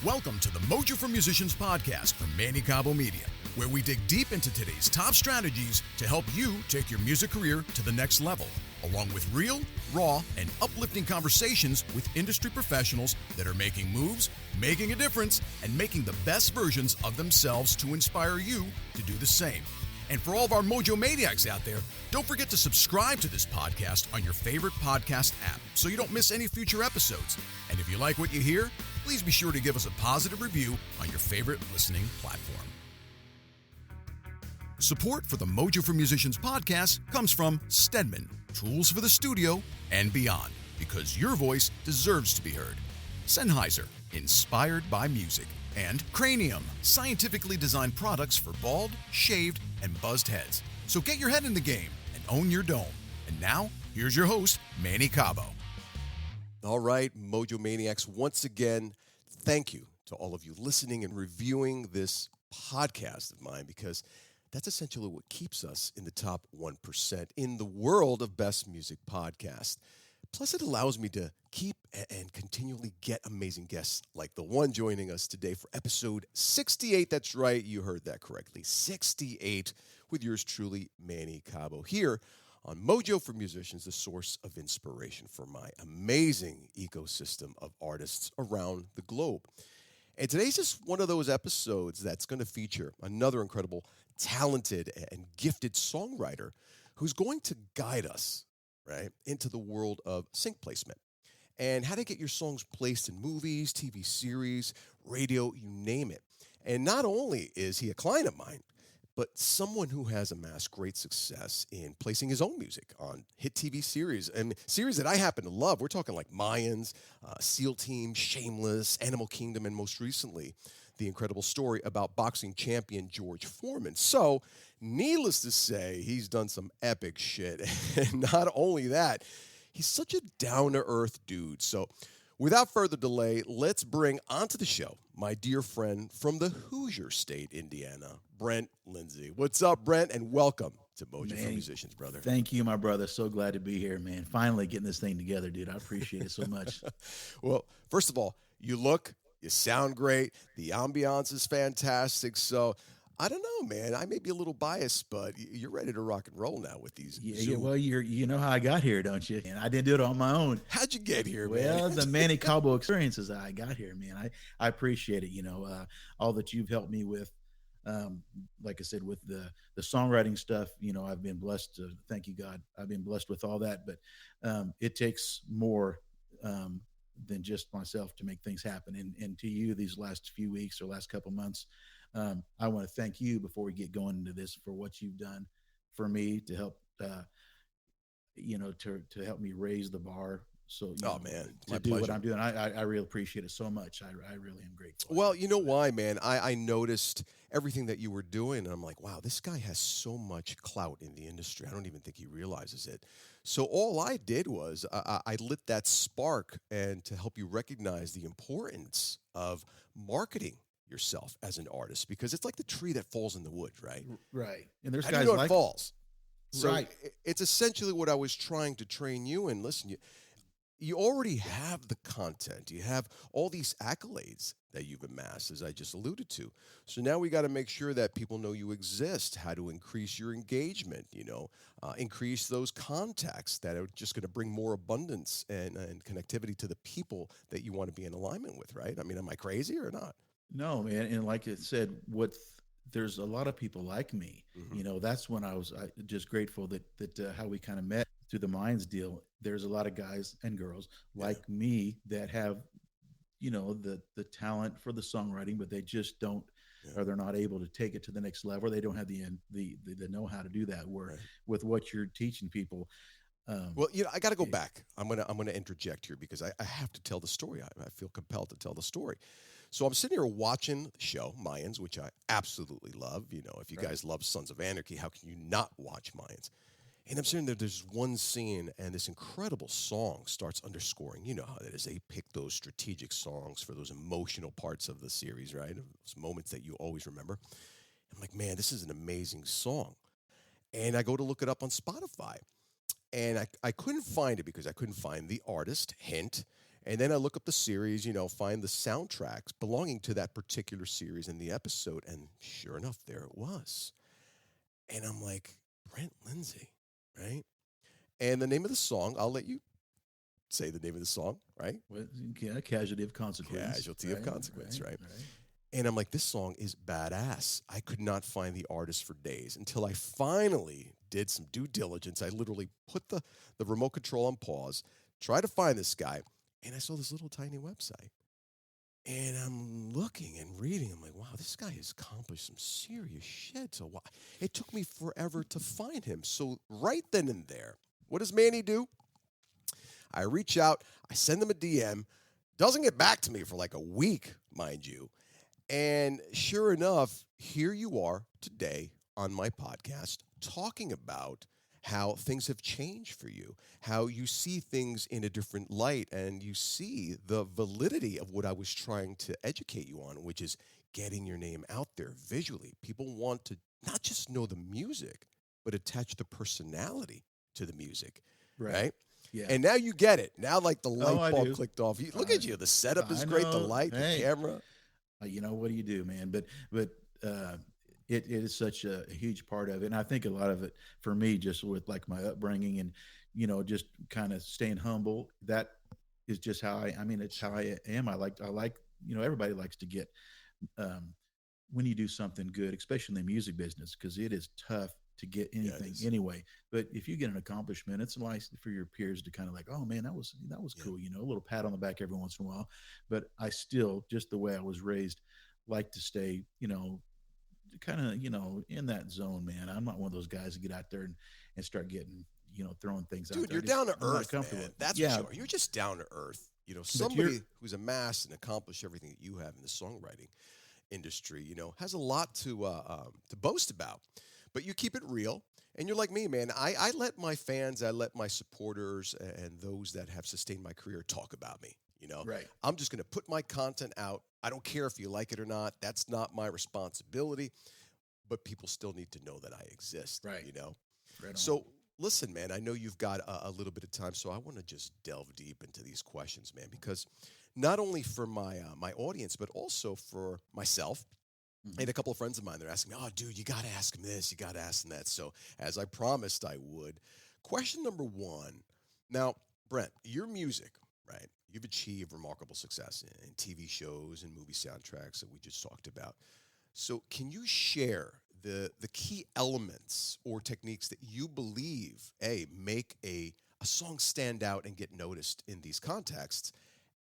Welcome to the Mojo for Musicians podcast from Manny Cabo Media, where we dig deep into today's top strategies to help you take your music career to the next level, along with real, raw, and uplifting conversations with industry professionals that are making moves, making a difference, and making the best versions of themselves to inspire you to do the same. And for all of our Mojo Maniacs out there, don't forget to subscribe to this podcast on your favorite podcast app so you don't miss any future episodes. And if you like what you hear, please be sure to give us a positive review on your favorite listening platform. Support for the Mojo for Musicians podcast comes from Stedman, tools for the studio and beyond, because your voice deserves to be heard. Sennheiser, inspired by music. And Cranium, scientifically designed products for bald, shaved, and buzzed heads. So get your head in the game and own your dome. And now, here's your host, Manny Cabo. All right, Mojo Maniacs, once again, thank you to all of you listening and reviewing this podcast of mine, because that's essentially what keeps us in the top 1% in the world of best music podcasts. Plus, it allows me to keep and continually get amazing guests like the one joining us today for episode 68. That's right, you heard that correctly. 68 with yours truly, Manny Cabo, here on Mojo for Musicians, the source of inspiration for my amazing ecosystem of artists around the globe. And today's just one of those episodes that's going to feature another incredible, talented, and gifted songwriter who's going to guide us right into the world of sync placement and how to get your songs placed in movies, TV series, radio, you name it. And not only is he a client of mine, but someone who has amassed great success in placing his own music on hit TV series, and series that I happen to love. We're talking like Mayans, SEAL Team, Shameless, Animal Kingdom, and most recently, the incredible story about boxing champion George Foreman. So, needless to say, he's done some epic shit. And not only that, he's such a down-to-earth dude. So, without further delay, let's bring onto the show my dear friend from the Hoosier State, Indiana, Brent Lindsay. What's up, Brent? And welcome to Mojo for Musicians, brother. Thank you, my brother. So glad to be here, man. Finally getting this thing together, dude. I appreciate it so much. Well, first of all, you sound great. The ambiance is fantastic. So, I don't know, man. I may be a little biased, but you're ready to rock and roll now with these. Yeah. Well, you know how I got here, don't you? And I didn't do it on my own. How'd you get here, man? Well, the Manny Cabo experiences I got here, man. I appreciate it. All that you've helped me with. Like I said, with the songwriting stuff, I've been blessed. Thank you, God. I've been blessed with all that, but it takes more than just myself to make things happen. And to you, these last few weeks or last couple months, I want to thank you before we get going into this for what you've done for me to help, to help me raise the bar. So, man, to do what I'm doing, I really appreciate it so much. I really am grateful. Well, you know why, man? I noticed everything that you were doing, and I'm like, wow, this guy has so much clout in the industry. I don't even think he realizes it. So all I did was I lit that spark and to help you recognize the importance of marketing yourself as an artist, because it's like the tree that falls in the wood, right? Right. And there's How guys do you know like it falls. So right. It's essentially what I was trying to train you in. Listen, you already have the content. You have all these accolades that you've amassed, as I just alluded to. So now we got to make sure that people know you exist, how to increase your engagement, increase those contacts that are just going to bring more abundance and connectivity to the people that you want to be in alignment with, right? I mean, am I crazy or not? No, man. And like I said, there's a lot of people like me. Mm-hmm. That's when I was just grateful that how we kind of met through the Mayans deal. There's a lot of guys and girls like me that have, the talent for the songwriting, but they just don't, or they're not able to take it to the next level. They don't have the know how to do that. Where with what you're teaching people. Well, I got to go back. I'm gonna interject here because I have to tell the story. I feel compelled to tell the story. So I'm sitting here watching the show Mayans, which I absolutely love. If you guys love Sons of Anarchy, how can you not watch Mayans? And I'm sitting there, there's one scene, and this incredible song starts underscoring. You know how that is. They pick those strategic songs for those emotional parts of the series, right? Those moments that you always remember. I'm like, man, this is an amazing song. And I go to look it up on Spotify. And I couldn't find it because I couldn't find the artist, hint. And then I look up the series, find the soundtracks belonging to that particular series in the episode. And sure enough, there it was. And I'm like, Brent Lindsay, right? And the name of the song, I'll let you say the name of the song, right? Well, yeah, casualty of consequence. Casualty of consequence, right? And I'm like, this song is badass. I could not find the artist for days until I finally did some due diligence. I literally put the remote control on pause, tried to find this guy, and I saw this little tiny website. And I'm looking and reading. I'm like, wow, this guy has accomplished some serious shit. So it took me forever to find him. So right then and there, what does Manny do? I reach out. I send him a DM. Doesn't get back to me for like a week, mind you. And sure enough, here you are today on my podcast talking about how things have changed for you, how you see things in a different light, and you see the validity of what I was trying to educate you on, which is getting your name out there visually. People want to not just know the music, but attach the personality to the music, right? Yeah. And now you get it. Now, like the light bulb do. clicked off. Look at you. The setup is great. The light, the camera. What do you do, man? But it is such a huge part of it. And I think a lot of it for me, just with like my upbringing and, just kind of staying humble, that is just how it's how I am. I like, everybody likes to get, when you do something good, especially in the music business, because it is tough to get anything anyway. But if you get an accomplishment, it's nice for your peers to kind of like, oh man, that was cool. A little pat on the back every once in a while. But I still, just the way I was raised, like to stay, kind of, in that zone, man. I'm not one of those guys that get out there and start getting, throwing things out there. Dude, you're down to earth, man. That's what you are. You're just down to earth. Somebody who's amassed and accomplished everything that you have in the songwriting industry, has a lot to boast about. But you keep it real. And you're like me, man. I let my fans, I let my supporters and those that have sustained my career talk about me. Right. I'm just going to put my content out. I don't care if you like it or not. That's not my responsibility. But people still need to know that I exist. Right. Right. So listen, man, I know you've got a little bit of time. So I want to just delve deep into these questions, man, because not only for my audience, but also for myself. I had a couple of friends of mine, they're asking me, oh, dude, you got to ask him this, you got to ask him that. So as I promised I would, question number one. Now, Brent, your music, right? You've achieved remarkable success in TV shows and movie soundtracks that we just talked about. So can you share the key elements or techniques that you believe, make a song stand out and get noticed in these contexts,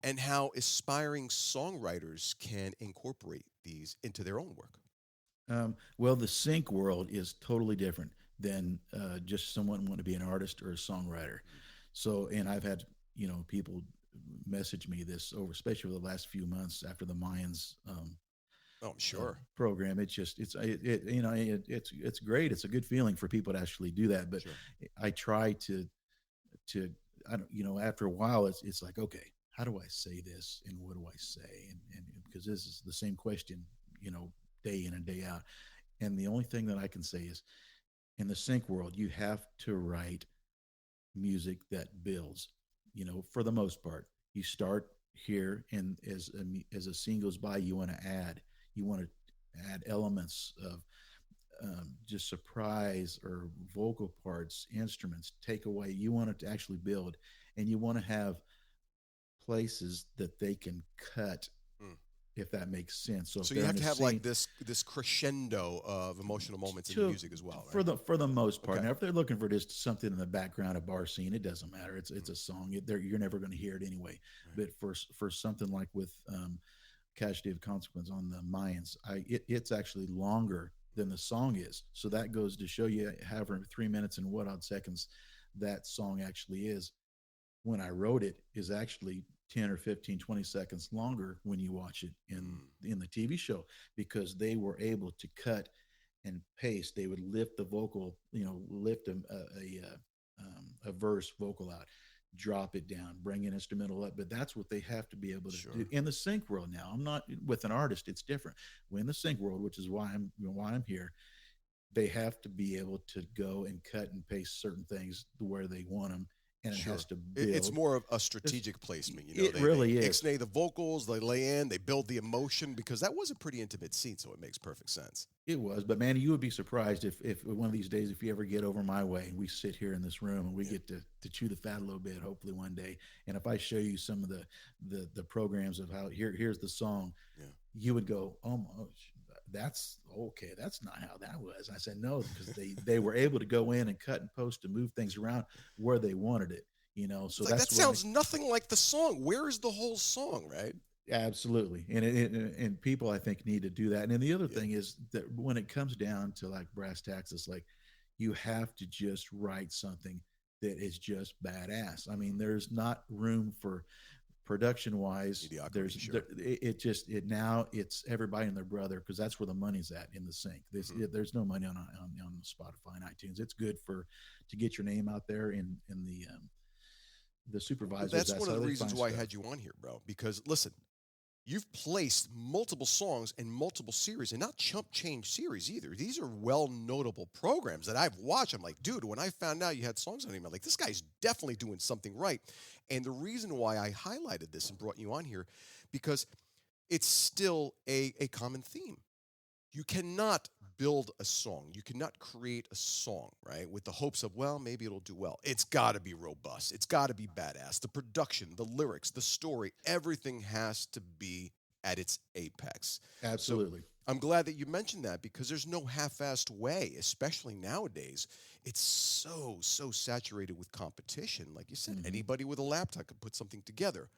and how aspiring songwriters can incorporate these into their own work? Well, the sync world is totally different than just someone wanting to be an artist or a songwriter. So, and I've had, people message me this over, especially over the last few months after the Mayans I'm sure. Program. It's just, it's great. It's a good feeling for people to actually do that. But I try to, I don't, after a while, it's like, okay, how do I say this and what do I say? And because this is the same question, day in and day out. And the only thing that I can say is, in the sync world, you have to write music that builds, for the most part. You start here, and as a scene goes by, you want to add elements of just surprise or vocal parts, instruments, take away. You want it to actually build, and you want to have places that they can cut, if that makes sense. So you have to have like this crescendo of emotional moments in the music as well, right? For the most part. Okay. Now, if they're looking for just something in the background, a bar scene, it doesn't matter. It's a song. You're never going to hear it anyway. Right. But for something like with Casualty of Consequence on the Mayans, it's actually longer than the song is. So that goes to show you, however 3 minutes and what odd seconds that song actually is. When I wrote it, is actually 10 or 15, 20 seconds longer when you watch it in the TV show, because they were able to cut and paste. They would lift the vocal, lift a verse vocal out, drop it down, bring an instrumental up. But that's what they have to be able to do in the sync world. Now, I'm not with an artist. It's different. When in the sync world, which is why I'm here, they have to be able to go and cut and paste certain things where they want them. and it Sure. has to It's build. more of a strategic placement. You know, It really they is. ixnay the vocals, they lay in, they build the emotion because that was a pretty intimate scene, so it makes perfect sense. It was, but man, you would be surprised if one of these days, if you ever get over my way and we sit here in this room and we Yeah. get to chew the fat a little bit, hopefully one day. And if I show you some of the programs of how here's the song, Yeah. you would go, oh my, that's okay. That's not how that was. I said no, because they were able to go in and cut and post and move things around where they wanted it. You know, so It's like that that's what I sounds nothing like the song. Where is the whole song, right? absolutely, and people I think need to do that. And then the other Yeah. thing is that when it comes down to like brass tacks, it's like you have to just write something that is just badass. I mean, there's not room for production wise. Mediocrity, sure. It just it now it's everybody and their brother because that's where the money's at in the sync. There's no money on Spotify and iTunes. It's good for to get your name out there in the Well, supervisors. that's one That's of how the they reasons find why I stuff. had you on here, bro. Because listen, you've placed multiple songs in multiple series and not chump change series either. These are well notable programs that I've watched. I'm like, dude, when I found out you had songs on him, I'm like, this guy's definitely doing something right. And the reason why I highlighted this and brought you on here, because it's still a common theme. You cannot build a song. You cannot create a song, right, with the hopes of, well, maybe it'll do well. It's got to be robust. It's got to be badass. The production, the lyrics, the story, everything has to be at its apex. So Absolutely. I'm glad that you mentioned that because there's no half-assed way, especially nowadays. It's so saturated with competition. Like you said, Mhm. anybody with a laptop could put something together.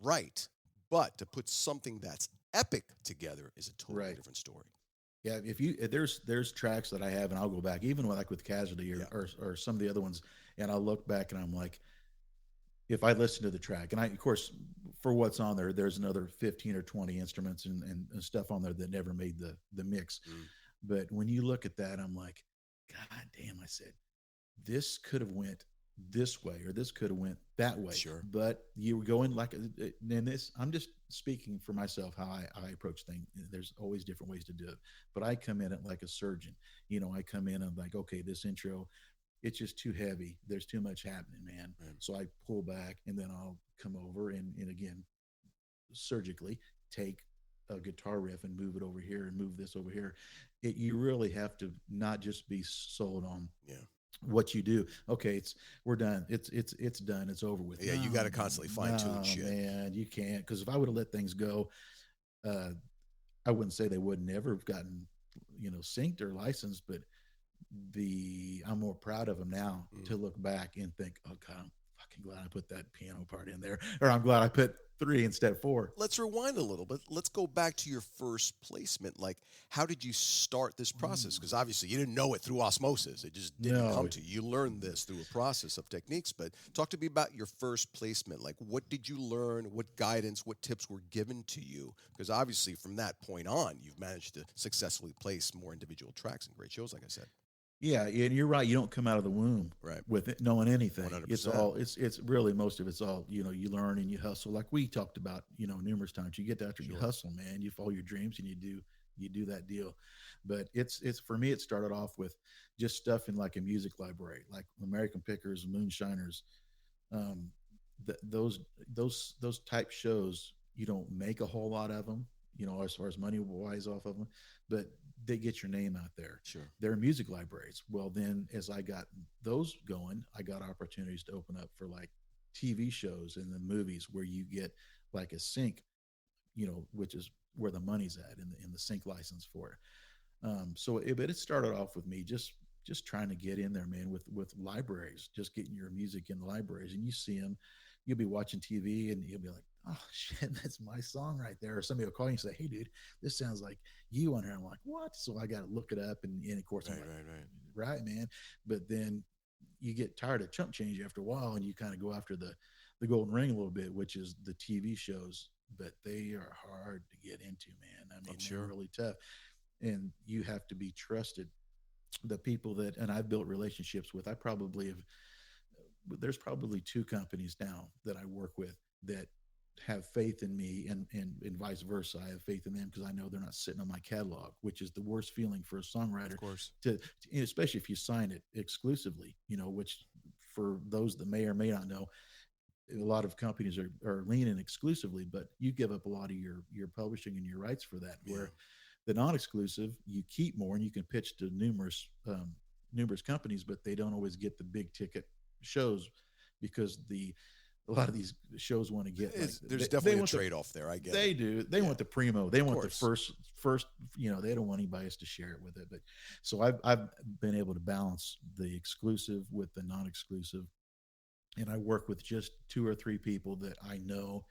Right. But to put something that's epic together is a totally Right. different story. Yeah, if there's tracks that I have, and I'll go back, even with, like with Casualty Yeah. or some of the other ones, and I'll look back and I'm like, if I listen to the track, and I of course for what's on there, there's another 15 or 20 instruments and stuff on there that never made the mix. Mm. But when you look at that, I'm like, God damn! I said this could have went this way or this could have went that way, Sure. but you were going like and this I'm just speaking for myself how I approach things. There's always different ways to do it, but I come in it like a surgeon. You know, I come in and I'm like, okay, this intro, it's just too heavy, there's too much happening, man. Right. So I pull back and then I'll come over and again surgically take a guitar riff and move it over here and move this over here. You really have to not just be sold on Yeah. what you do. Okay, we're done. It's done. It's over with. Yeah, you got to constantly fine tune No, shit. man, you can't. Because if I would have let things go, uh, I wouldn't say they would never have gotten, synced or licensed, but I'm more proud of them now Mm. to look back and think, oh God, I'm fucking glad I put that piano part in there, or I'm glad I put 3 instead of 4. Let's rewind a little bit. Let's go back to your first placement. Like, how did you start this process? Because obviously you didn't know it through osmosis. It just didn't come No, to you. You learned this through a process of techniques. But talk to me about your first placement. Like, what did you learn? What guidance, what tips were given to you? Because obviously from that point on, you've managed to successfully place more individual tracks and great shows, like I said. yeah, and you're right. You don't come out of the womb Right. with it knowing anything. 100%. It's really most of it's all you learn and you hustle. Like we talked about, numerous times. You get after you Sure. hustle, man. You follow your dreams and you do that deal. But it's for me. It started off with just stuff in like a music library, like American Pickers, Moonshiners, um, those type shows. You don't make a whole lot of them, as far as money wise off of them, but they get your name out there. Sure. They're music libraries. Well, then as I got those going, I got opportunities to open up for like TV shows and the movies where you get like a sync, which is where the money's at in the sync license for it. But it started off with me just trying to get in there, man, with libraries, just getting your music in the libraries, and you see them. You'll be watching TV and you'll be like, oh shit, that's my song right there. Or somebody will call you and say, hey, dude, this sounds like you on here. I'm like, what? So I got to look it up, and of course, I'm like, right, man. But then you get tired of chump change after a while, and you kind of go after the golden ring a little bit, which is the TV shows. But they are hard to get into, man. I mean, they're really tough, and you have to be trusted. The people and I've built relationships with, there's probably 2 companies now that I work with that have faith in me, and vice versa. I have faith in them because I know they're not sitting on my catalog, which is the worst feeling for a songwriter, Of course. to especially if you sign it exclusively, which for those that may or may not know, a lot of companies are leaning exclusively, but you give up a lot of your publishing and your rights for that. Yeah. Where the non-exclusive, you keep more and you can pitch to numerous companies, but they don't always get the big ticket shows because a lot of these shows want to get like There's they definitely a want the trade-off there. I get they it. do they Yeah. want the primo, they Of want the course. first, they don't want anybody else to share it with it. But so I've been able to balance the exclusive with the non-exclusive, and I work with just two or three people that I know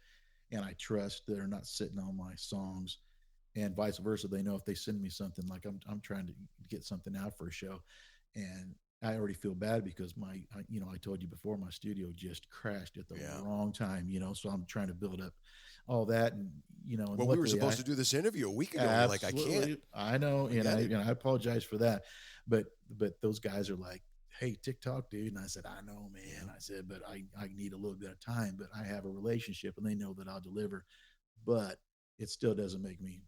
and I trust that are not sitting on my songs, and vice versa. They know if they send me something, like I'm trying to get something out for a show, and I already feel bad because I told you before, my studio just crashed at the Yeah. wrong time, so I'm trying to build up all that, and and Well, we were luckily supposed to do this interview a week ago. You're like, I can't. absolutely, I know, I and get I it. I apologize for that, but those guys are like, hey, TikTok, dude. And I said, I know, man. Yeah. I said, but I need a little bit of time, but I have a relationship and they know that I'll deliver. But it still doesn't make me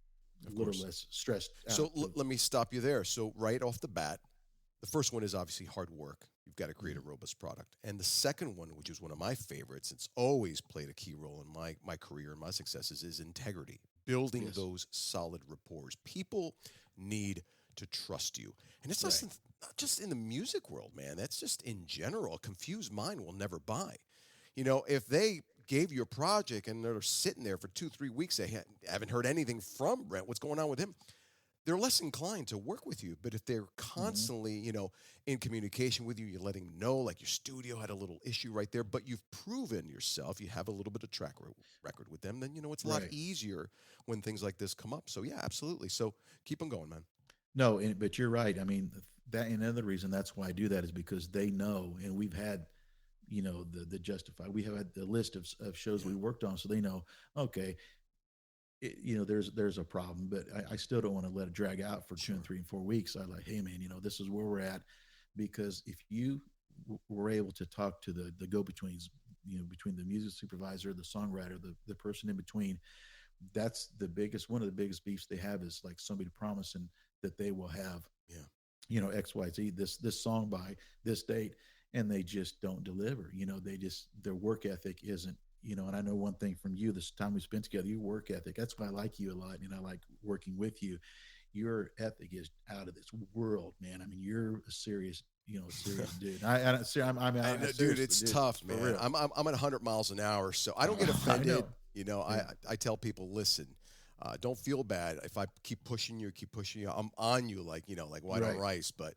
Of a little course. less stressed So out. let me stop you there. So right off the bat, the first one is obviously hard work. You've got to create a robust product. And the second one, which is one of my favorites, it's always played a key role in my career and my successes, is integrity. Building Yes. those solid rapports. People need to trust you. And it's Right. not just in the music world, man. That's just in general. A confused mind will never buy. If they gave you a project and they're sitting there for 2, 3 weeks, they haven't heard anything from Brent. What's going on with him? They're less inclined to work with you. But if they're Mm-hmm. constantly, in communication with you, you're letting them know, like your studio had a little issue right there, but you've proven yourself, you have a little bit of record with them, then it's a lot Right. easier when things like this come up. So yeah, absolutely. So keep on going, man. No, but you're right. I mean, that another reason that's why I do that is because they know, and we've had, the justify. We have had the list of shows Yeah. we worked on, so they know. Okay, there's a problem, but I still don't want to let it drag out for two Sure. and 3 and 4 weeks. I like, hey man, this is where we're at, because if you were able to talk to the go betweens, between the music supervisor, the songwriter, the person in between, that's one of the biggest beefs they have is like somebody promising that they will have, Yeah. XYZ, this song by this date, and they just don't deliver. Their work ethic isn't, and I know one thing from you, this time we spent together, your work ethic, that's why I like you a lot and I like working with you. Your ethic is out of this world, man. I mean, you're a serious, serious dude. I know, dude, seriously, it's dude, tough, for man. real. I'm at 100 miles an hour, so I don't get I offended. know. I Yeah. I tell people, listen, don't feel bad if I keep pushing you, I'm on you like white on Right. rice. But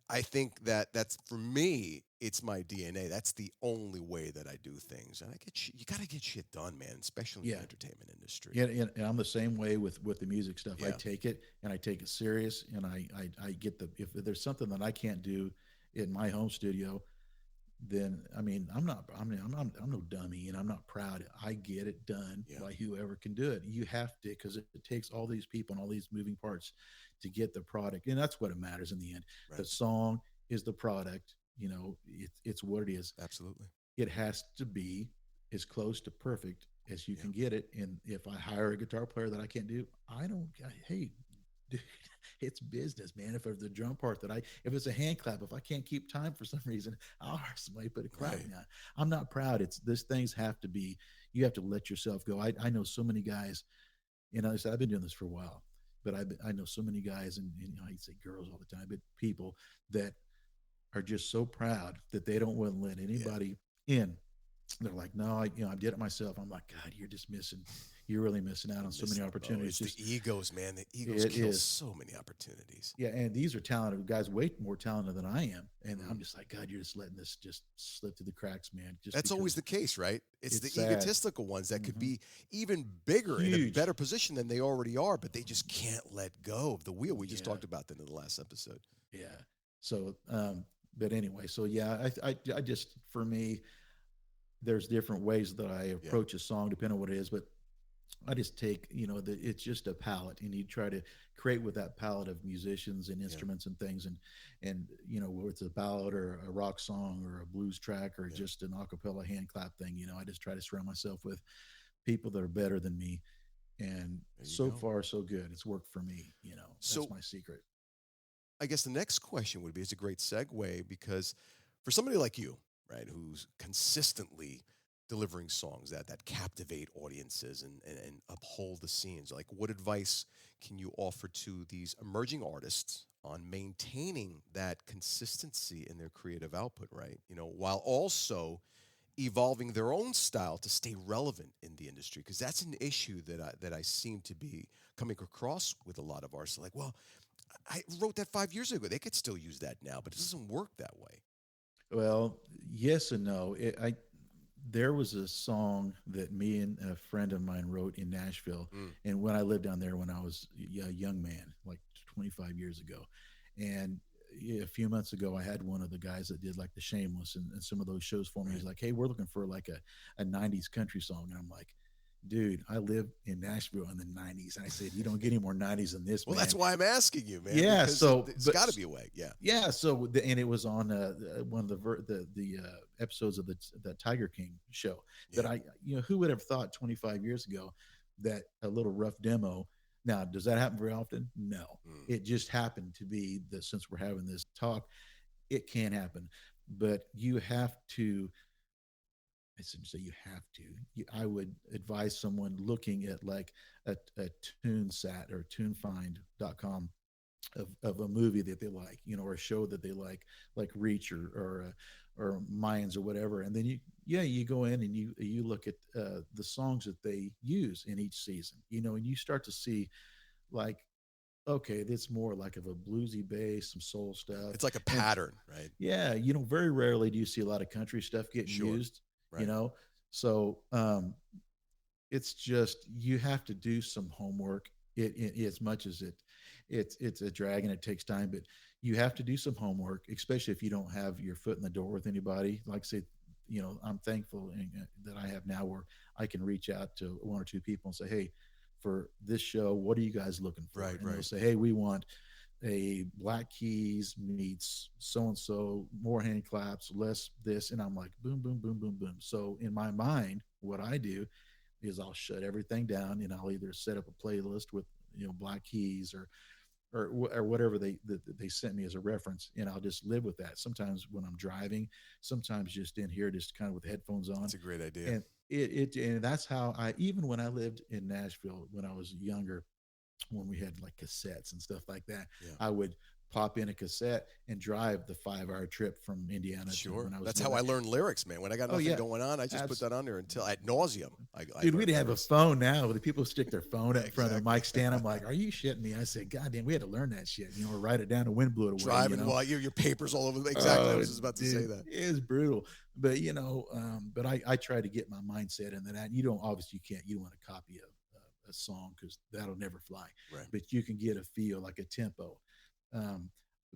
I think that's for me. It's my DNA. That's the only way that I do things, and you got to get shit done, man. Especially in Yeah. the entertainment industry. Yeah, and I'm the same way with the music stuff. I Yeah. take it and I take it serious, and I get if there's something that I can't do in my home studio, then I mean I'm no dummy, and I'm not proud. I get it done Yeah. by whoever can do it. You have to, because it takes all these people and all these moving parts to get the product, and that's what it matters in the end. The Right. song is the product. It's what it is. Absolutely. It has to be as close to perfect as you Yeah. can get it. And if I hire a guitar player that I can't do, hey, dude, it's business, man. If there's the drum part if it's a hand clap, if I can't keep time for some reason, I'll hire somebody to put a clap. Right. Now, I'm not proud. These things have to be, you have to let yourself go. I know so many guys, I said, I've been doing this for a while, but I know so many guys, and I say girls all the time, but people that are just so proud that they don't want to let Yeah. anybody in. They're like, no, I did it myself. I'm like, God, you're really missing out on so many Missing the boat. opportunities. It's Just the egos, man. The egos it kill is. so many opportunities. Yeah, and these are talented guys, way more talented than I am, and I'm Mhm. just like, God, you're just letting this just slip through the cracks, man. Just That's always because the case, right? It's the it's sad. egotistical ones that could Mhm. be even bigger in a Huge. better position than they already are, but they just can't let go of the wheel. We just Yeah. talked about that in the last episode. Yeah. So, but anyway, so yeah, I just, for me, there's different ways that I Yeah. approach a song depending on what it is, but I just take, it's just a palette, and you try to create with that palette of musicians and Yeah. instruments and things, and whether it's a ballad or a rock song or a blues track or Yeah. just an acapella hand clap thing, I just try to surround myself with people that are better than me, and There you so go. far so good. It's worked for me. That's So my secret. I guess the next question would be, it's a great segue because for somebody like you, right? Who's consistently delivering songs that captivate audiences and uphold the scenes. Like, what advice can you offer to these emerging artists on maintaining that consistency in their creative output, right? While also evolving their own style to stay relevant in the industry, because that's an issue that I seem to be coming across with a lot of artists. Like, well, I wrote that 5 years ago. They could still use that now, but it doesn't work that way. Well, yes and no. There was a song that me and a friend of mine wrote in Nashville, Mm. and when I lived down there when I was a young man, like 25 years ago, and a few months ago, I had one of the guys that did like the Shameless and some of those shows for me. Right. He's like, "Hey, we're looking for like a '90s country song," and I'm like, "Dude, I lived in Nashville in the '90s," and I said, "You don't get any more '90s than this, Well, man." that's why I'm asking you, man. Yeah, Because so it's but got to be a way. Yeah. yeah, so and it was on one of the episodes of the Tiger King show that Yeah. who would have thought 25 years ago that a little rough demo. Now, does that happen very often? No, Mm. it just happened to be that since we're having this talk, it can happen, but you have to. I shouldn't say you have to. I would advise someone looking at like a TuneSat or TuneFind.com of a movie that they like, or a show that they like Reach or Mayans or whatever, and then you go in and you look at the songs that they use in each season, and you start to see like, okay, that's more like of a bluesy bass, some soul stuff. It's like a And pattern, right? yeah, very rarely do you see a lot of country stuff getting Sure. used, you Right. know. So it's just you have to do some homework. As much as it's a drag and it takes time, but you have to do some homework, especially if you don't have your foot in the door with anybody. Like I say, I'm thankful that I have now where I can reach out to one or two people and say, hey, for this show, what are you guys looking for? Right, And they'll right. say, hey, we want a Black Keys meets so and so, more hand claps, less this, and I'm like, boom, boom, boom, boom, boom. So in my mind, what I do is I'll shut everything down and I'll either set up a playlist with Black Keys or whatever they sent me as a reference, and I'll just live with that. Sometimes when I'm driving, sometimes just in here, just kind of with headphones on, That's a great idea. and and that's how I, even when I lived in Nashville when I was younger, when we had like cassettes and stuff like that, Yeah. I would pop in a cassette and drive the 5 hour trip from Indiana to Sure. when I was That's how I learned lyrics, man. When I got Oh, nothing yeah. going on, I just put that on there until ad nauseum. I Dude, we learned didn't have a lyrics. phone now. The people stick their phone up in front of the Exactly. mic stand. I'm like, are you shitting me? I said, God damn, we had to learn that shit. Or write it down. The wind blew it away. Driving while your papers all over. Exactly. I was just about to say Dude, that. it is brutal. But but I try to get my mindset in that. You don't obviously you don't want to copy a song because that'll never fly. Right. But you can get a feel, like a tempo. Um,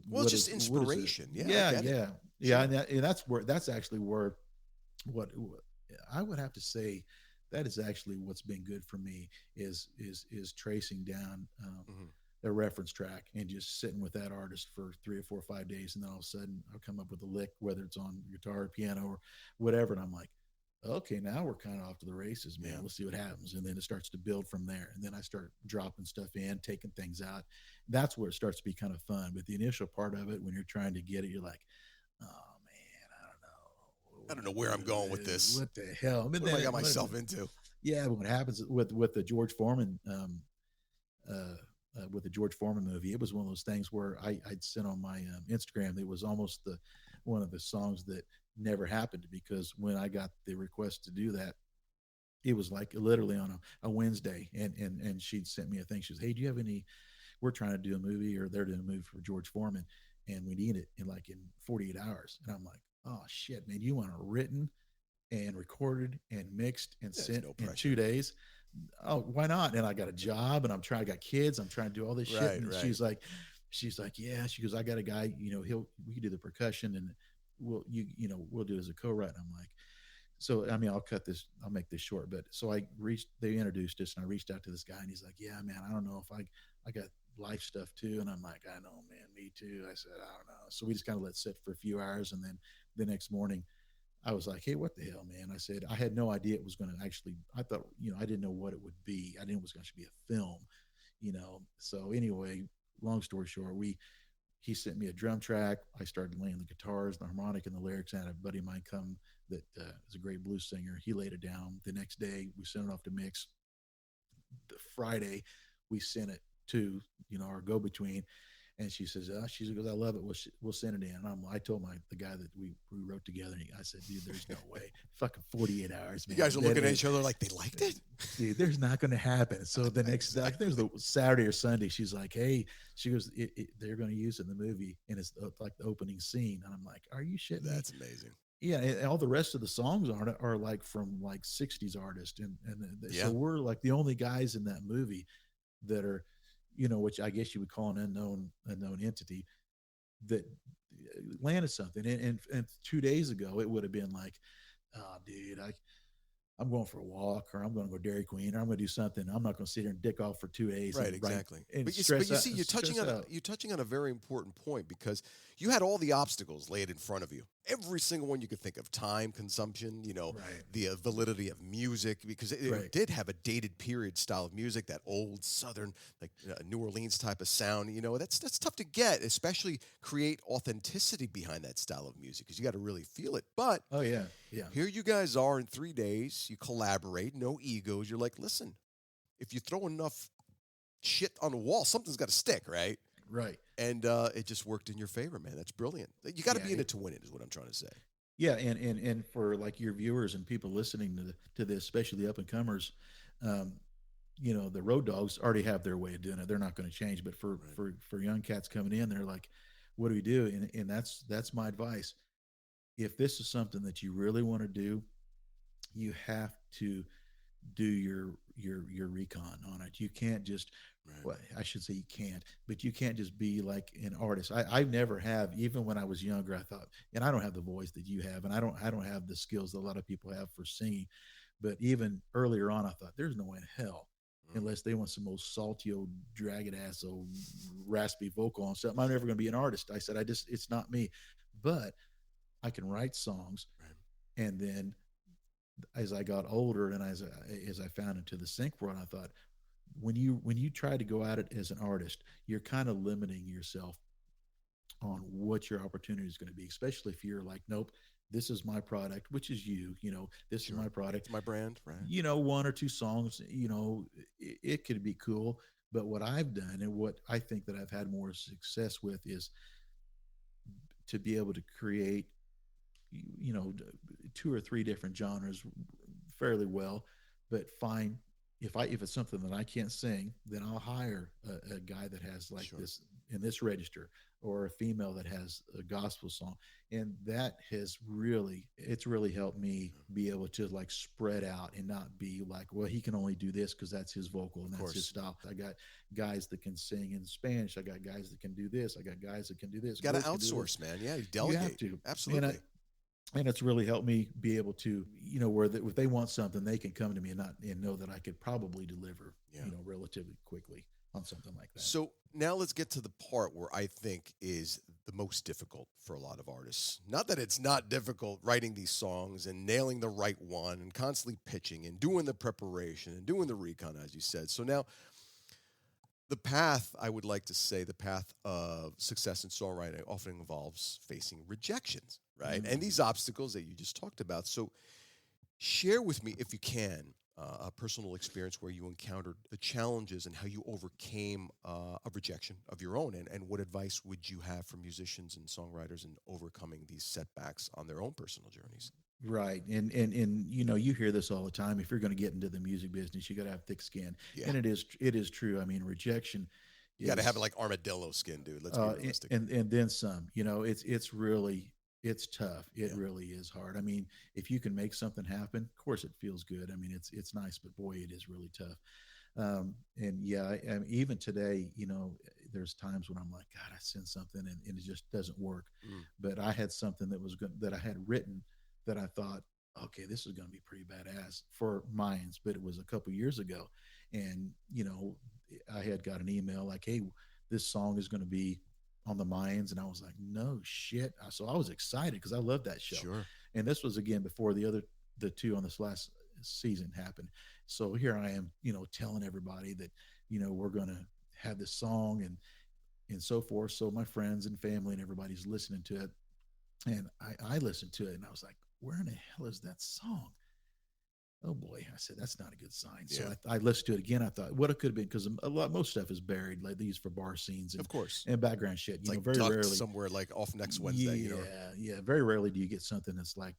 Well, it's just inspiration. Yeah. I get it. Yeah. Sure. And that's actually where what I would have to say that is actually what's been good for me is tracing down Mhm. a reference track and just sitting with that artist for 3 or 4 or 5 days, and then all of a sudden I'll come up with a lick, whether it's on guitar or piano or whatever, and I'm like, okay, now we're kind of off to the races, man. Yeah. Let's see what happens. And then it starts to build from there. And then I start dropping stuff in, taking things out. That's where it starts to be kind of fun. But the initial part of it, when you're trying to get it, you're like, oh man, I don't know where I'm going with this. what the hell? But What have I then got myself into? yeah, what happens with the George Foreman with the George Foreman movie, it was one of those things where I'd sent on my Instagram. It was almost one of the songs that never happened, because when I got the request to do that, it was like literally on a Wednesday, and she'd sent me a thing. She was, hey, do you have any? We're trying to do a movie, or they're doing a movie for George Foreman, and we need it in 48 hours. And I'm like, oh shit, man, you want it written and recorded and mixed and sent no in pressure. 2 days? Oh, why not? And I got a job, and I got kids. I'm trying to do all this shit. Right, And right. she's like, yeah. She goes, I got a guy. We can do the percussion, and we'll do it as a co-write. And I'm like, so I mean, I'll make this short. But so they introduced us, and I reached out to this guy, and he's like, yeah, man, I don't know if I got life stuff too. And I'm like, I know, man, me too. I said, I don't know. So we just kind of let it sit for a few hours, and then the next morning, I was like, hey, what the hell, man? I said, I had no idea it was going to actually, I thought, I didn't know what it would be. I didn't know it was going to be a film, So anyway, long story short, he sent me a drum track. I started laying the guitars, the harmonic, and the lyrics. And I had a buddy of mine come that is a great blues singer. He laid it down. The next day, we sent it off to mix. The Friday, we sent it to our go between, and she says, she goes, I love it. We'll send it in. And I told the guy that we wrote together, and I said, dude, there's no way. Fucking 48 hours, man. You guys are looking at each other like they liked it. Dude, there's not going to happen. So the next, I think it was the Saturday or Sunday. She's like, hey, she goes, they're going to use it in the movie, and it's like the opening scene. And I'm like, are you shitting me? That's amazing. Yeah, and all the rest of the songs are like from like 60s artists, and so we're like the only guys in that movie that are, which I guess you would call an unknown entity that landed something. And 2 days ago, it would have been like, oh, dude, I'm going for a walk, or I'm going to go Dairy Queen, or I'm going to do something. I'm not going to sit here and dick off for 2 days. Right, exactly. And but you see, you're touching on a very important point, because you had all the obstacles laid in front of you. Every single one you could think of: time consumption, the validity of music, because it did have a dated period style of music, that old Southern, like New Orleans type of sound. That's tough to get, especially create authenticity behind that style of music, because you got to really feel it. But here you guys are in 3 days. You collaborate, no egos. You're like, listen, if you throw enough shit on the wall, something's got to stick, right? Right. And it just worked in your favor, man. That's brilliant. You got to be in it to win it, is what I'm trying to say. Yeah, and for like your viewers and people listening to this, especially the up and comers, the road dogs already have their way of doing it. They're not going to change. But for young cats coming in, they're like, what do we do? And that's my advice. If this is something that you really want to do, you have to do your recon on it. You can't just, well, I should say you can't, but you can't just be like an artist. I never have. Even when I was younger, I thought, and I don't have the voice that you have, and I don't have the skills that a lot of people have for singing. But even earlier on, I thought, there's no way in hell, unless they want some old salty old dragged ass old raspy vocal on something, I'm never going to be an artist. I said, it's not me. But I can write songs, and then as I got older and as I found into the sync world, I thought, when you try to go at it as an artist, you're kind of limiting yourself on what your opportunity is going to be, especially if you're like, nope, this is my product, which is this is my product. It's my brand, right? 1 or 2 songs, it could be cool. But what I've done, and what I think that I've had more success with, is to be able to create 2 or 3 different genres fairly well, but find if it's something that I can't sing, then I'll hire a guy that has like this in this register, or a female that has a gospel song. And that has really helped me be able to like spread out and not be like, well, he can only do this because that's his vocal and that's his style. I got guys that can sing in Spanish. I got guys that can do this. I got guys that can do this. You got to outsource, man. Yeah, you delegate. You have to. Absolutely. And it's really helped me be able to, where if they want something, they can come to me and know that I could probably deliver, relatively quickly on something like that. So now let's get to the part where I think is the most difficult for a lot of artists. Not that it's not difficult writing these songs and nailing the right one and constantly pitching and doing the preparation and doing the recon, as you said. So now the path, I would like to say, the path of success in songwriting often involves facing rejections, right? Mm-hmm. And these obstacles that you just talked about. So share with me, if you can, a personal experience where you encountered the challenges and how you overcame a rejection of your own. And what advice would you have for musicians and songwriters in overcoming these setbacks on their own personal journeys? Right. And you hear this all the time. If you're going to get into the music business, you got to have thick skin. Yeah. And it is true. I mean, rejection. You got to have like armadillo skin, dude. Let's be realistic. And then some, it's tough. It really is hard. I mean, if you can make something happen, of course it feels good. I mean, it's nice, but boy, it is really tough. And even today, there's times when I'm like, God, I sent something and it just doesn't work. But I had something that I had written that I thought, okay, this is going to be pretty badass for Mayans, but it was a couple years ago. And, I had got an email like, hey, this song is going to be on the Mayans. And I was like, no shit. So I was excited because I love that show. Sure. And this was again before the 2 on this last season happened. So here I am, telling everybody that, we're going to have this song. And and so forth. So my friends and family and everybody's listening to it. And I listened to it and I was like, where in the hell is that song? Oh boy. I said, that's not a good sign. So Yeah. I listened to it again. I thought what it could have been, because most stuff is buried, like these for bar scenes Of course. and background shit. It's You know, like very ducked rarely somewhere like off next Wednesday. Yeah, You know. yeah. Very rarely do you get something that's like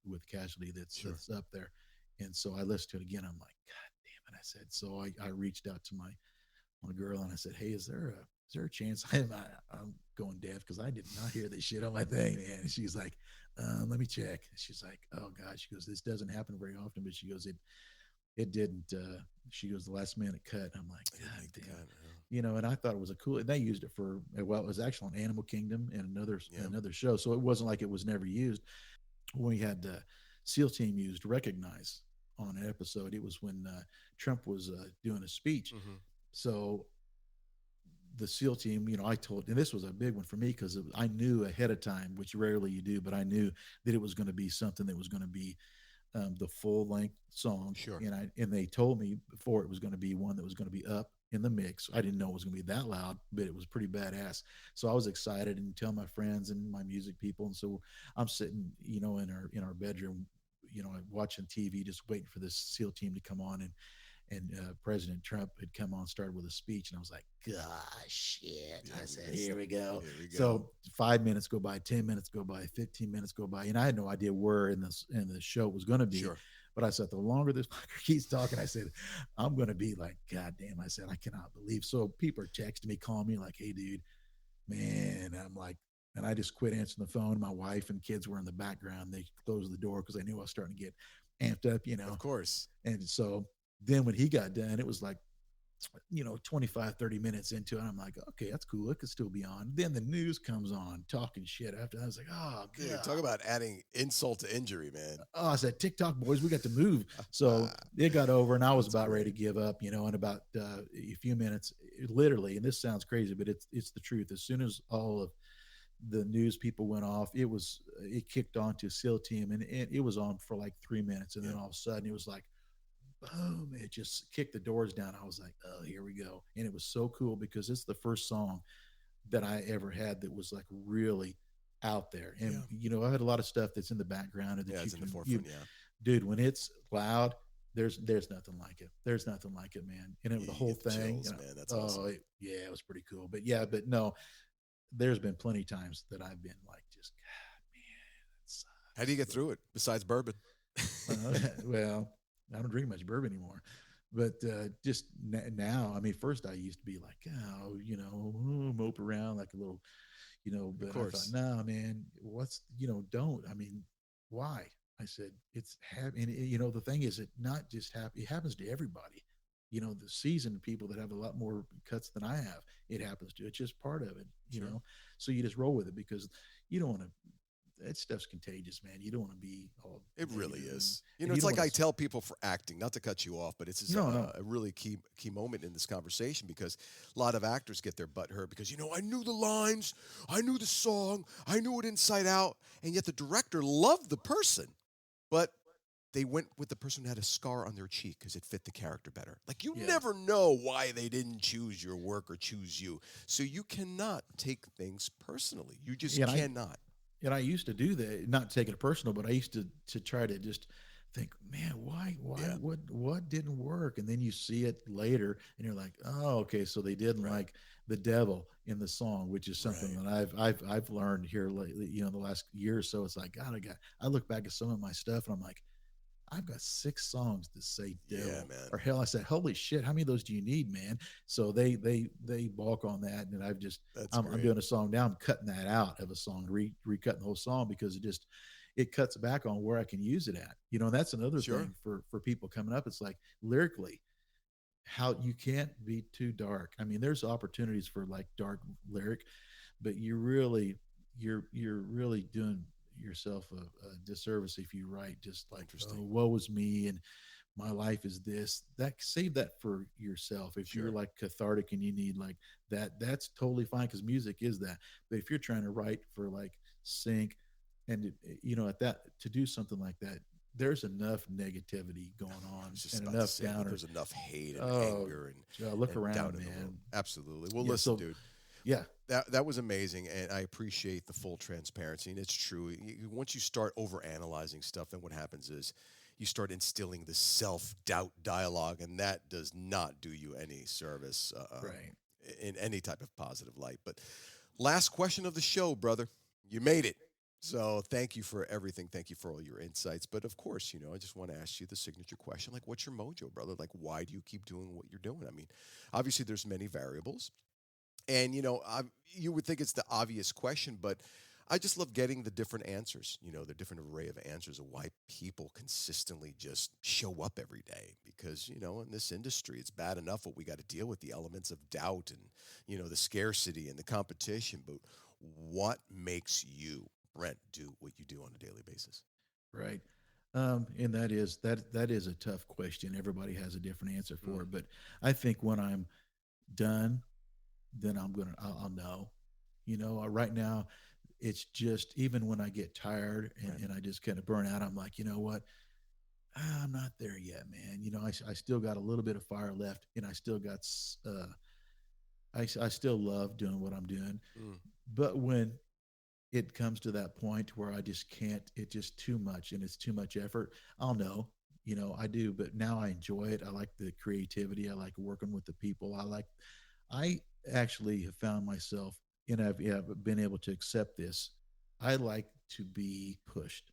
with Casualty Sure. that's up there. And so I listened to it again. I'm like, God damn it. I said, so I reached out to my girl and I said, hey, is there a chance I'm going deaf, because I did not hear this shit on my thing, man. And she's like, let me check. She's like, oh God. She goes, this doesn't happen very often, but she goes, it didn't. She goes, the last minute cut. I'm like, God damn. You know, and I thought it was a cool. And they used it for, well, it was actually on Animal Kingdom and another show, so it wasn't like it was never used. When we had SEAL Team used "Recognize" on an episode, it was when Trump was doing a speech. Mm-hmm. So the SEAL Team, you know, I told, and this was a big one for me because I knew ahead of time, which rarely you do, but I knew that it was going to be something that was going to be the full length song. Sure. And they told me before it was going to be one that was going to be up in the mix. I didn't know it was going to be that loud, but it was pretty badass. So I was excited and tell my friends and my music people. And so I'm sitting, you know, in our bedroom, you know, watching TV, just waiting for this SEAL Team to come on. And President Trump had come on, started with a speech, and I was like, "Gosh, shit!" Yeah, I said, "Here we go." Here we go. So 5 minutes go by, 10 minutes go by, 15 minutes go by, and I had no idea where in the show was going to be. Sure. But I said, the longer this fucker keeps talking, I said, I'm going to be like, God damn! I said, I cannot believe. So people are texting me, calling me, like, "Hey, dude, man," I'm like. And I just quit answering the phone. My wife and kids were in the background. They closed the door because they knew I was starting to get amped up, you know. Of course. And so then when he got done, it was like, you know, 25, 30 minutes into it. I'm like, okay, that's cool. It could still be on. Then the news comes on talking shit after that. I was like, oh, Dude, God. talk about adding insult to injury, man. Oh, I said, TikTok boys, we got to move. So it got over and I was about ready to give up, you know, in about a few minutes, literally. And this sounds crazy, but it's the truth. As soon as all of the news people went off, it kicked on to SEAL Team, and it was on for like 3 minutes. And then all of a sudden it was like, boom, it just kicked the doors down. I was like, oh, here we go. And it was so cool because it's the first song that I ever had that was like really out there. And you know, I had a lot of stuff that's in the background and that it's in the forefront. Dude, when it's loud, there's nothing like it. There's nothing like it, man. And the whole thing, chills, man. That's awesome. It was pretty cool. But no, there's been plenty of times that I've been like, just, God, man. How do you get through it besides bourbon? Well, I don't drink much bourbon anymore, but just now, I mean, first I used to be like, oh, you know, mope around like a little, you know, but I thought, no, man, don't. I mean, why? I said, it's happening. You know, the thing is, it not just happen. It happens to everybody. You know, the seasoned people that have a lot more cuts than I have, it happens to. It's just part of it, you know? So you just roll with it because you don't want to, that stuff's contagious, man. You don't want to be all. It really is. You know, it's like I tell people for acting, not to cut you off, but it's a really key moment in this conversation because a lot of actors get their butt hurt because, you know, I knew the lines, I knew the song, I knew it inside out, and yet the director loved the person, but they went with the person who had a scar on their cheek because it fit the character better. Like, you never know why they didn't choose your work or choose you. So you cannot take things personally. You just cannot. And I used to do that, not take it personal, but I used to try to just think, man, why, what didn't work? And then you see it later and you're like, oh, okay. So they didn't like the devil in the song, which is something that I've learned here lately, you know, the last year or so. It's like, God, I look back at some of my stuff and I'm like, I've got 6 songs to say devil or hell. I said, holy shit, how many of those do you need, man? So they balk on that. And I'm doing a song now. I'm cutting that out of a song, recutting the whole song because it cuts back on where I can use it at, you know. And that's another thing for people coming up. It's like lyrically, how you can't be too dark. I mean, there's opportunities for like dark lyric, but you're really doing yourself a disservice if you write just like, oh, woe is me and my life is this. That save that for yourself. If you're like cathartic and you need like that's totally fine because music is that. But if you're trying to write for like sync and you know, at that, to do something like that, there's enough negativity going on and enough downers. There's enough hate and anger and look around, man. Absolutely. Well, listen, dude. Yeah. That was amazing, and I appreciate the full transparency. And it's true. Once you start over analyzing stuff, then what happens is you start instilling the self doubt dialogue, and that does not do you any service Right. in any type of positive light. But last question of the show, brother. You made it. So thank you for everything. Thank you for all your insights. But of course, I just want to ask you the signature question: like, what's your mojo, brother? Like, why do you keep doing what you're doing? I mean, obviously, there's many variables. And you would think it's the obvious question, but I just love getting the different answers. The different array of answers of why people consistently just show up every day. Because in this industry, it's bad enough what we got to deal with, the elements of doubt and the scarcity and the competition. But what makes you, Brent, do what you do on a daily basis? Right. And that is a tough question. Everybody has a different answer for it, but I think when I'm done, then I'll know. Right now, it's just even when I get tired and I just kind of burn out, I'm like, you know what? I'm not there yet, man. I still got a little bit of fire left, and I still got I still love doing what I'm doing. Mm. But when it comes to that point where I just can't, it's just too much and it's too much effort, I'll know. I do, but now I enjoy it. I like the creativity. I like working with the people. I actually have found myself, and I've been able to accept this. I like to be pushed.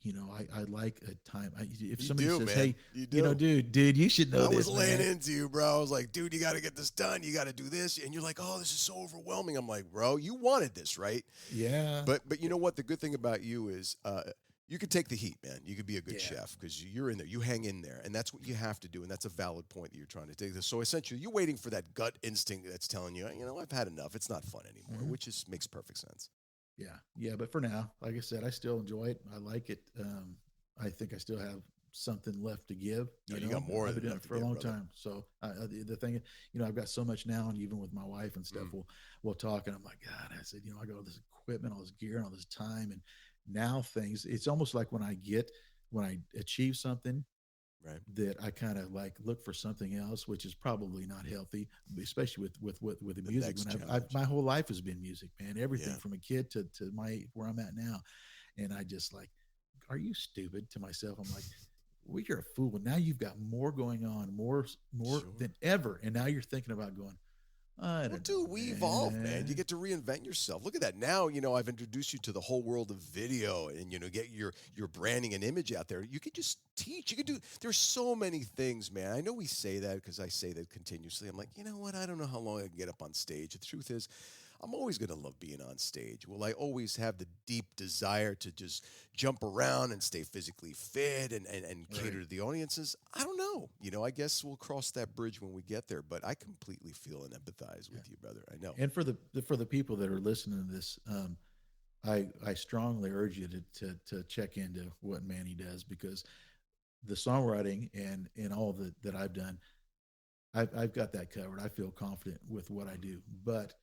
I like a time. If You somebody do, says, man. "Hey, You do. dude, you should know I was this, laying man." into you, bro. I was like, dude, you got to get this done. You got to do this. And you're like, oh, this is so overwhelming. I'm like, bro, you wanted this, right? Yeah, But you know what? The good thing about you is you could take the heat, man. You could be a good yeah, chef because you're in there. You hang in there. And that's what you have to do. And that's a valid point that you're trying to take. So essentially, you're waiting for that gut instinct that's telling you, I've had enough. It's not fun anymore, hmm which just makes perfect sense. yeah. But for now, like I said, I still enjoy it. I like it. I think I still have something left to give. No, you got more I've been than doing enough it to for a give, long brother. time. So the thing, I've got so much now, and even with my wife and stuff, Mm, we'll talk, and I'm like, God, I said, I got all this equipment, all this gear, and all this time, and now things. It's almost like when I achieve something right. that I kind of like look for something else, which is probably not healthy, especially with the The music. next I've challenge. my whole life has been music, man. Everything Yeah. from a kid to my where I'm at now, and I just like, are you stupid? To myself, I'm like, well, you're a fool. Now you've got more going on, more Sure. than ever, and now you're thinking about going. I Well, don't know, dude, we evolve, man. You man. get to reinvent yourself. Look at that. Now, I've introduced you to the whole world of video and get your branding and image out there. You could just teach. You could do there's so many things, man. I know we say that because I say that continuously. I'm like, you know what? I don't know how long I can get up on stage. The truth is, I'm always going to love being on stage. Will I always have the deep desire to just jump around and stay physically fit and Right. cater to the audiences? I don't know. I guess we'll cross that bridge when we get there, but I completely feel and empathize Yeah. with you, brother. I know. And for the people that are listening to this, I strongly urge you to check into what Manny does, because the songwriting and all that I've done, I've got that covered. I feel confident with what I Mhm. do. But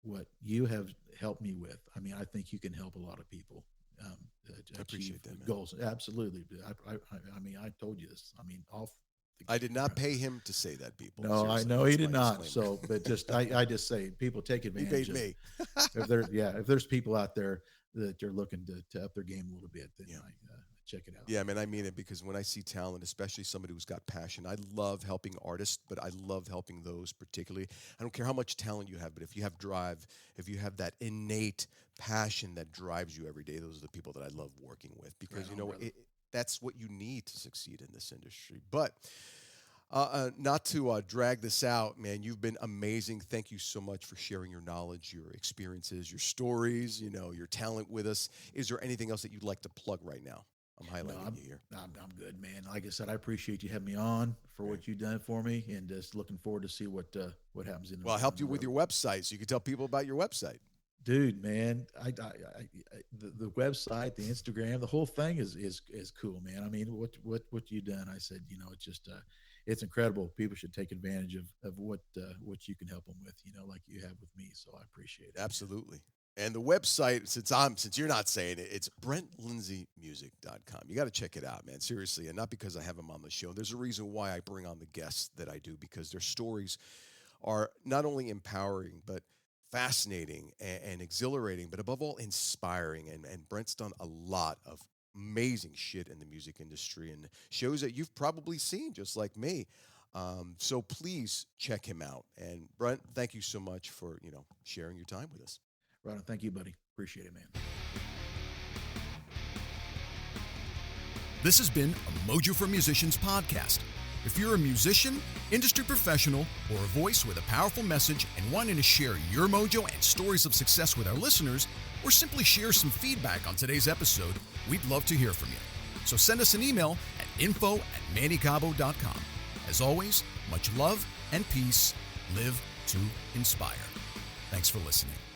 what you have helped me with, I mean, I think you can help a lot of people I achieve appreciate that, man. goals. Absolutely. I mean, I told you this. I mean, off the I did not camera. pay him to say that, people. No, I Seriously, know he that's did my not. disclaimer. So, but I just say people take He advantage paid of, me. if there's people out there that are looking to up their game a little bit, then Yeah. I check it out. Yeah, man, I mean it because when I see talent, especially somebody who's got passion, I love helping artists, but I love helping those particularly. I don't care how much talent you have, but if you have drive, if you have that innate passion that drives you every day, those are the people that I love working with Right because on, brother. that's what you need to succeed in this industry. But not to drag this out, man, you've been amazing. Thank you so much for sharing your knowledge, your experiences, your stories, your talent with us. Is there anything else that you'd like to plug right now? I'm No, highlighting you here. I'm good, man. Like I said, I appreciate you having me on for Right. what you've done for me, and just looking forward to see what happens Well, I down helped the you with road. your website, so you can tell people about your website. Dude, man, the website, the Instagram, the whole thing is cool, man. I mean, what you done? I said, it's just it's incredible. People should take advantage of what you can help them with, like you have with me. So I appreciate it, man. Absolutely. And the website, since you're not saying it, it's BrentLindsayMusic.com. You got to check it out, man. Seriously, and not because I have him on the show. There's a reason why I bring on the guests that I do because their stories are not only empowering, but fascinating and exhilarating, but above all, inspiring. And Brent's done a lot of amazing shit in the music industry and shows that you've probably seen, just like me. So please check him out. And Brent, thank you so much for, sharing your time with us. Ron, thank you, buddy. Appreciate it, man. This has been a Mojo for Musicians podcast. If you're a musician, industry professional, or a voice with a powerful message and wanting to share your mojo and stories of success with our listeners, or simply share some feedback on today's episode, we'd love to hear from you. So send us an email at info@mannycabo.com. As always, much love and peace. Live to inspire. Thanks for listening.